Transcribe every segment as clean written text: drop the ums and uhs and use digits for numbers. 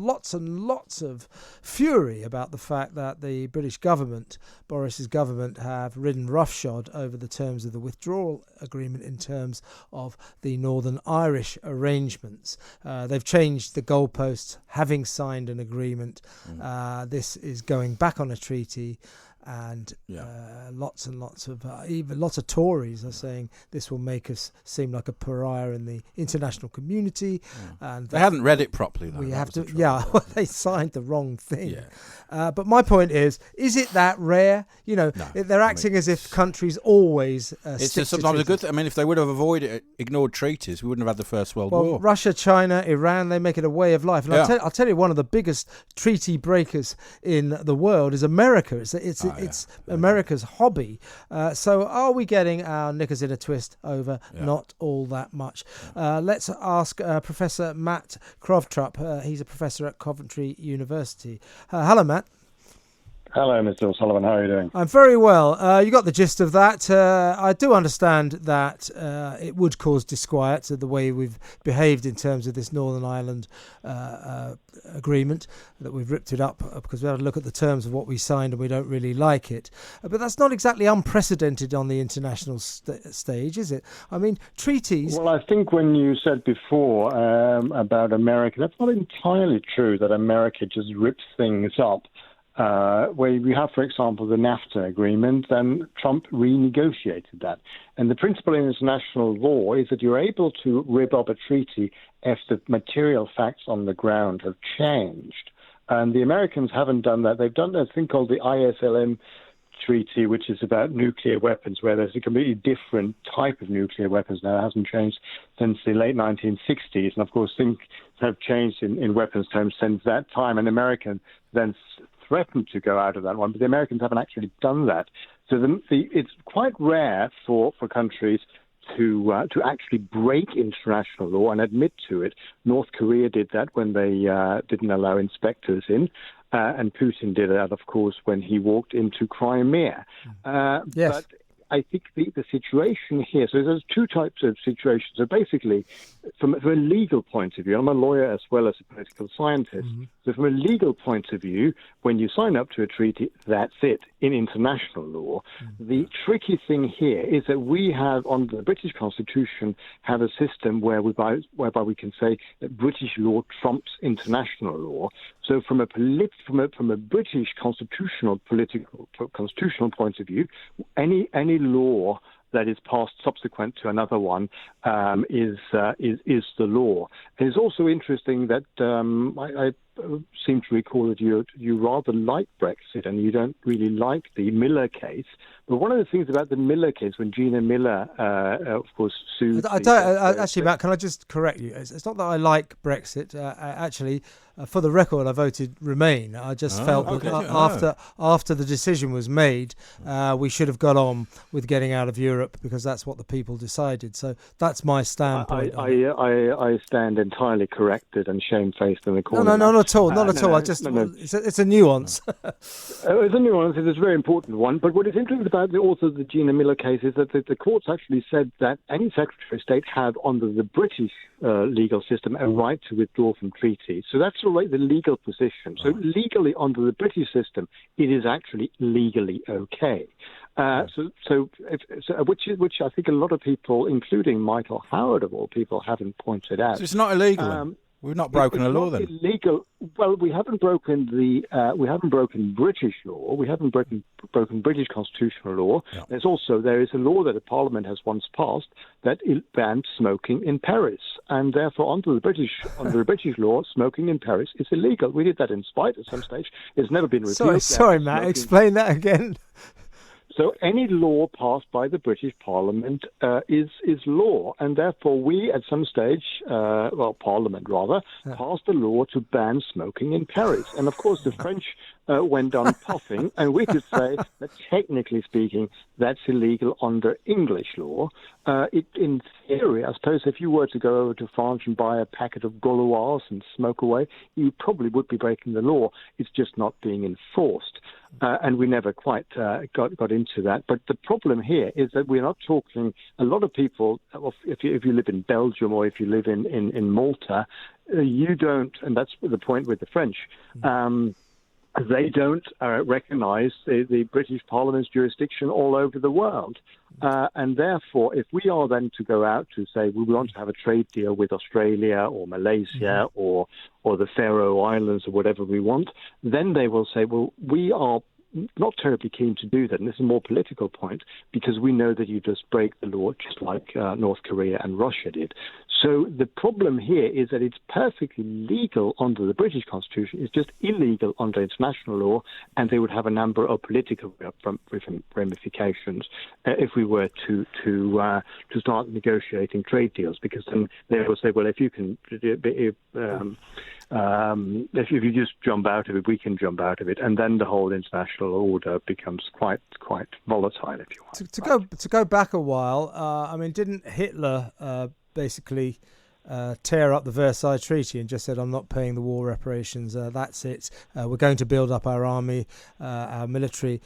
lots and lots of fury about the fact that the British government, Boris's government, have ridden roughshod over the terms of the withdrawal agreement in terms of the Northern Irish arrangements. They've changed the goalposts, having signed an agreement. This is going back on a treaty. And lots and lots of even lots of Tories are saying this will make us seem like a pariah in the international community. And they hadn't read it properly, though. We have to, they signed the wrong thing. But my point is it that rare? You know, they're acting as if countries always. It's just sometimes a good thing. I mean, if they would have ignored treaties, we wouldn't have had the First World War. Russia, China, Iran, they make it a way of life. And I'll tell you, one of the biggest treaty breakers in the world is America. It's America's hobby. So are we getting our knickers in a twist over? Not all that much. Let's ask Professor Matt Qvortrup. He's a professor at Coventry University. Hello, Matt. Hello, Mr. O'Sullivan. How are you doing? I'm very well. You got the gist of that. I do understand that it would cause disquiet to the way we've behaved in terms of this Northern Ireland agreement, that we've ripped it up because we had to look at the terms of what we signed and we don't really like it. But that's not exactly unprecedented on the international stage, is it? I mean, treaties... Well, I think when you said before about America, that's not entirely true that America just rips things up. Where we have, for example, the NAFTA agreement, then Trump renegotiated that. And the principle in international law is that you're able to rip up a treaty if the material facts on the ground have changed. And the Americans haven't done that. They've done a thing called the ISLM treaty, which is about nuclear weapons, where there's a completely different type of nuclear weapons now. It hasn't changed since the late 1960s. And, of course, things have changed in weapons terms since that time. And Americans then threatened to go out of that one, but the Americans haven't actually done that. So it's quite rare for countries to actually break international law and admit to it. North Korea did that when they didn't allow inspectors in, and Putin did that, of course, when he walked into Crimea. Yes. But I think the situation here, so there's two types of situations. So basically, from a legal point of view, I'm a lawyer as well as a political scientist. So from a legal point of view, when you sign up to a treaty, that's it in international law. The tricky thing here is that we have, under the British Constitution, have a system whereby we can say that British law trumps international law. So from a British constitutional point of view, any law that is passed subsequent to another one is the law. And it's also interesting that I seem to recall that you rather like Brexit and you don't really like the Miller case. But one of the things about the Miller case, when Gina Miller, of course, sued... Actually, Matt, can I just correct you? It's not that I like Brexit. Actually, for the record, I voted Remain. I just felt that after the decision was made, we should have got on with getting out of Europe because that's what the people decided. So that's my standpoint. I stand entirely corrected and shamefaced in the corner. No, not at all. Not at all. It's a nuance. It's a nuance. It's a very important one. But what is interesting about the Gina Miller case is that the courts actually said that any Secretary of State had, under the British legal system, a right to withdraw from treaties. So that's the legal position. So legally, under the British system, it is actually legally okay. Which I think a lot of people, including Michael Howard of all people, haven't pointed out. So it's not illegal. We've not broken a law then. Illegal. Well, we haven't broken British law. We haven't broken British constitutional law. Yeah. There is a law that the Parliament has once passed that banned smoking in Paris, and therefore under the British law, smoking in Paris is illegal. We did that in spite at some stage. It's never been repealed. Sorry, Matt. Explain that again. So any law passed by the British Parliament is law, and therefore we, at some stage, Parliament rather, passed a law to ban smoking in Paris. And of course, the French went on puffing, and we could say that technically speaking, that's illegal under English law. In theory, I suppose if you were to go over to France and buy a packet of Gauloises and smoke away, you probably would be breaking the law. It's just not being enforced. And we never quite got into that. But the problem here is that we're not talking, a lot of people, if you live in Belgium or if you live in Malta, you don't, and that's the point with the French, they don't recognize the British Parliament's jurisdiction all over the world. And therefore, if we are then to go out to say we want to have a trade deal with Australia or Malaysia or the Faroe Islands or whatever we want, then they will say, well, we are not terribly keen to do that. And this is a more political point because we know that you just break the law just like North Korea and Russia did. So the problem here is that it's perfectly legal under the British Constitution. It's just illegal under international law, and they would have a number of political ramifications if we were to start negotiating trade deals. Because then they will say, well, if you can, if you just jump out of it, we can jump out of it, and then the whole international order becomes quite volatile, if you want. To go back a while, didn't Hitler basically tear up the Versailles Treaty and just said, I'm not paying the war reparations, that's it, we're going to build up our army, our military,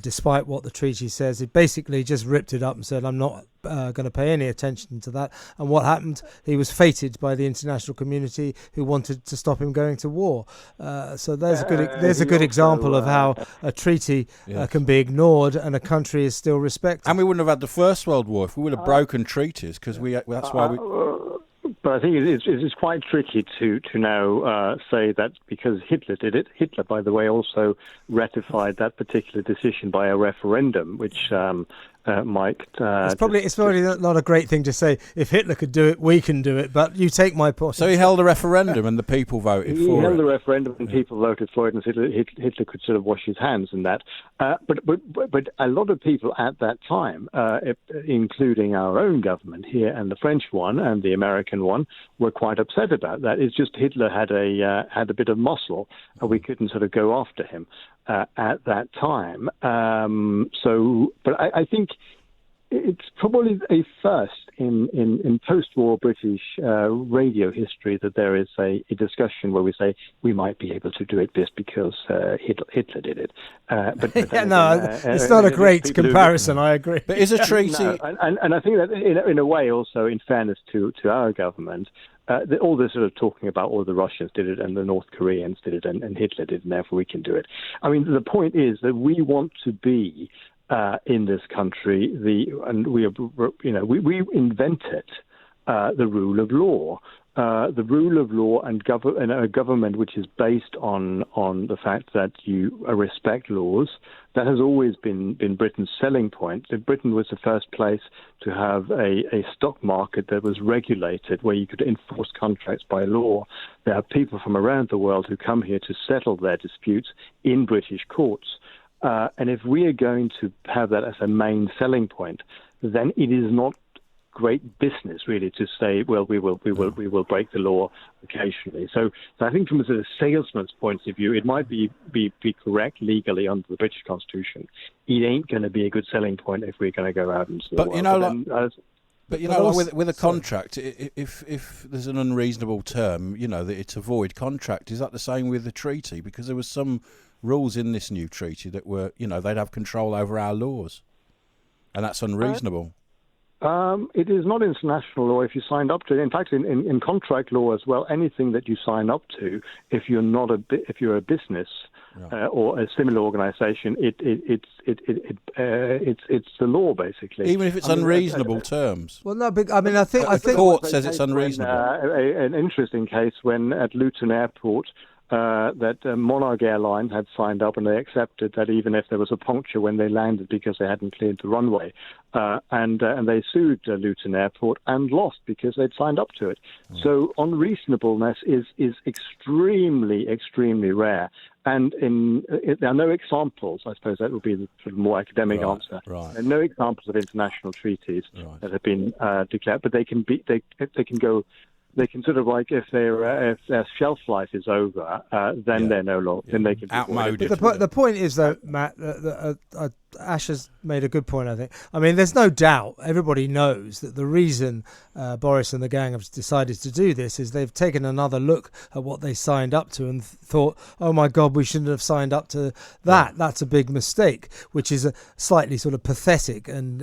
despite what the treaty says? He basically just ripped it up and said, I'm not going to pay any attention to that. And what happened? He was feted by the international community who wanted to stop him going to war. So there's a good example of how a treaty can be ignored and a country is still respected. And we wouldn't have had the First World War if we would have broken treaties, because that's why we... But I think it's quite tricky to now say that because Hitler did it. Hitler, by the way, also ratified that particular decision by a referendum, which might... it's probably not a great thing to say. If Hitler could do it, we can do it. But you take my point. So he held a referendum and the people voted for it. He held a referendum and people voted for it, and Hitler could sort of wash his hands in that. But a lot of people at that time, including our own government here and the French one and the American one, were quite upset about that. It's just Hitler had a bit of muscle, and we couldn't sort of go after him at that time. But I think it's probably a first in post-war British radio history that there is a discussion where we say we might be able to do it just because Hitler did it. It's not a great comparison. I agree. But is a treaty... No, and I think that in a way also, in fairness to our government, all this sort of talking about all the Russians did it and the North Koreans did it and Hitler did it, and therefore we can do it. I mean, the point is that we want to be in this country, we invented the rule of law. The rule of law and a government which is based on the fact that you respect laws. That has always been Britain's selling point. Britain was the first place to have a stock market that was regulated, where you could enforce contracts by law. There are people from around the world who come here to settle their disputes in British courts. And if we are going to have that as a main selling point, then it is not great business really to say, well, we will break the law occasionally. So I think from a sort of salesman's point of view, it might be correct legally under the British Constitution. It ain't going to be a good selling point if we're going to go out and say, with a contract, if there's an unreasonable term, that it's a void contract. Is that the same with the treaty? Because there was some rules in this new treaty that were, they'd have control over our laws, and that's unreasonable. It is not international law if you signed up to it. In fact, in contract law as well, anything that you sign up to, if you're a business or a similar organisation, it's the law basically. Even if it's unreasonable terms. Well, no, but I think the court says it's unreasonable. An interesting case when at Luton Airport. That Monarch Airlines had signed up, and they accepted that even if there was a puncture when they landed because they hadn't cleared the runway, and they sued Luton Airport and lost because they'd signed up to it. So unreasonableness is extremely, extremely rare. And there are no examples. I suppose that would be the sort of more academic answer. Right. There are no examples of international treaties that have been declared, but they can go They can sort of like if their shelf life is over, then they're no longer. Then they can be outmoded. The point is, though, Matt, Ash has made a good point, I think. I mean, there's no doubt, everybody knows that the reason Boris and the gang have decided to do this is they've taken another look at what they signed up to and thought, oh my God, we shouldn't have signed up to that. Yeah. That's a big mistake, which is a slightly sort of pathetic and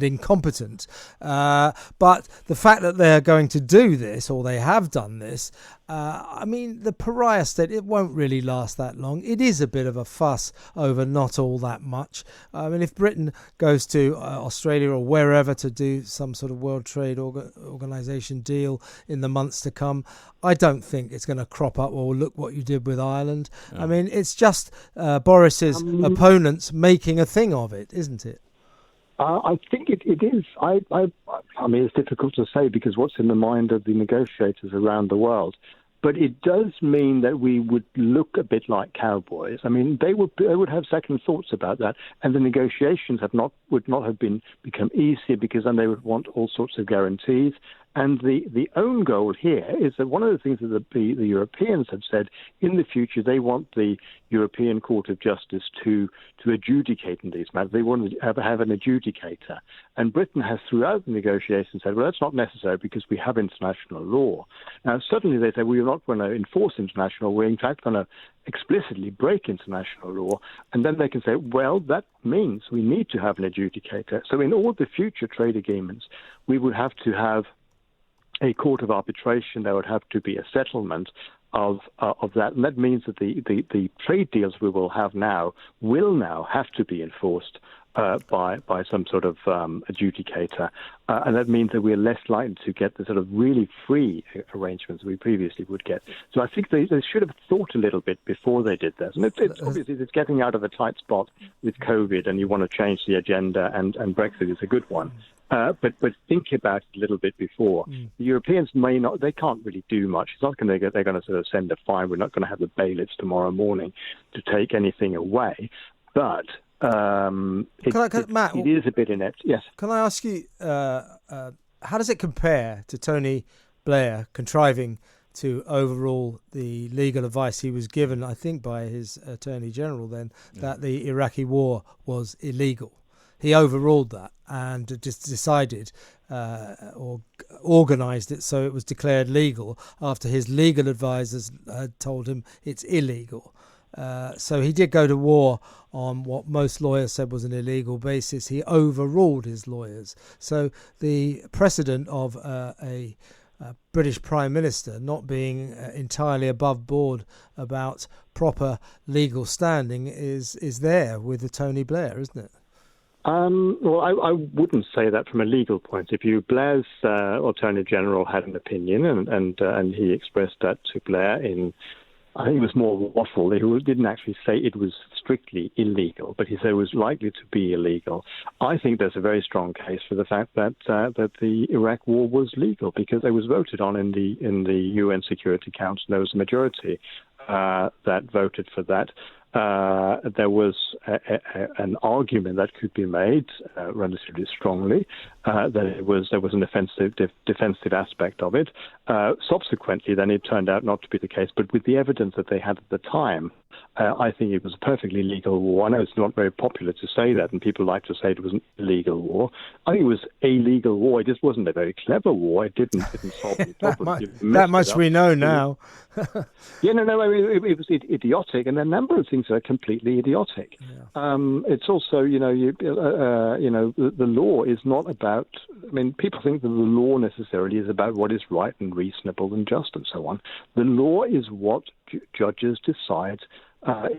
incompetent. But the fact that they're going to do this, or they have done this, I mean, the pariah state, it won't really last that long. It is a bit of a fuss over not all that much. I mean, if Britain goes to Australia or wherever to do some sort of World Trade Organization deal in the months to come, I don't think it's going to crop up or look what you did with Ireland. I mean, it's just Boris's opponents making a thing of it, isn't it? I think it is. I mean, it's difficult to say because what's in the mind of the negotiators around the world. But it does mean that we would look a bit like cowboys. I mean, they would have second thoughts about that, and the negotiations would not have become easier because then they would want all sorts of guarantees. And the own goal here is that one of the things that the Europeans have said in the future, they want the European Court of Justice to adjudicate in these matters. They want to have an adjudicator. And Britain has throughout the negotiations said, well, that's not necessary because we have international law. Now, suddenly they say, we're not going to enforce international law. We're in fact going to explicitly break international law. And then they can say, well, that means we need to have an adjudicator. So in all the future trade agreements, we would have to have a court of arbitration. There would have to be a settlement of that, and that means that the trade deals we will now have to be enforced by some sort of adjudicator, and that means that we're less likely to get the sort of really free arrangements we previously would get. So I think they should have thought a little bit before they did this. And it's obviously it's getting out of a tight spot with COVID, and you want to change the agenda, and Brexit is a good one. But think about it a little bit before. The Europeans they can't really do much. It's not going to they're going to sort of send a fine. We're not going to have the bailiffs tomorrow morning to take anything away. But Matt, it is a bit inept. Yes. Can I ask you, how does it compare to Tony Blair contriving to overrule the legal advice he was given, I think, by his Attorney General then, that the Iraqi war was illegal? He overruled that and just decided or organised it so it was declared legal after his legal advisors had told him it's illegal. So he did go to war on what most lawyers said was an illegal basis. He overruled his lawyers. So the precedent of a British Prime Minister not being entirely above board about proper legal standing is there with the Tony Blair, isn't it? Well, I wouldn't say that from a legal point of view. Blair's Attorney General had an opinion, and he expressed that to Blair in, I think it was more waffle. He didn't actually say it was strictly illegal, but he said it was likely to be illegal. I think there's a very strong case for the fact that the Iraq war was legal because it was voted on in the UN Security Council. There was a majority that voted for that. There was an argument that could be made relatively strongly that there was an defensive aspect of it. Subsequently, then it turned out not to be the case. But with the evidence that they had at the time, I think it was a perfectly legal war. I know it's not very popular to say that, and people like to say it was an illegal war. I think it was a legal war. It just wasn't a very clever war. It didn't solve any problems. that much we know now. Yeah, no. I mean, it was idiotic, and a number of things are completely idiotic. Yeah. It's also, the law is not about. I mean, people think that the law necessarily is about what is right and reasonable and just and so on. The law is what judges decide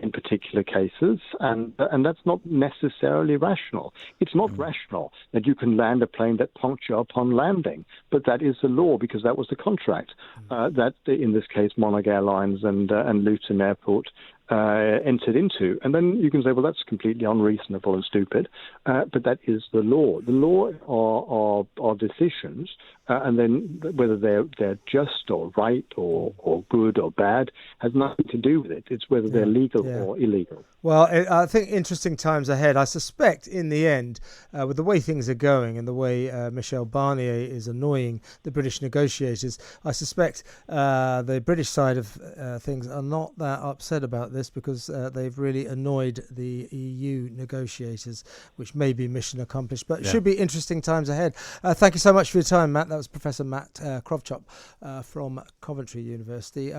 in particular cases, and that's not necessarily rational. It's not rational that you can land a plane that puncture upon landing, but that is the law because that was the contract that, in this case, Monarch Airlines and Luton Airport entered into. And then you can say, well, that's completely unreasonable and stupid, but that is the law. The law are decisions and then whether they're just or right or good or bad has nothing to do with it. It's whether they're legal or illegal. Well, I think interesting times ahead. I suspect in the end, with the way things are going and the way Michel Barnier is annoying the British negotiators, I suspect the British side of things are not that upset about this because they've really annoyed the EU negotiators, which may be mission accomplished. But it should be interesting times ahead. Thank you so much for your time, Matt. That was Professor Matt Qvortrup from Coventry University.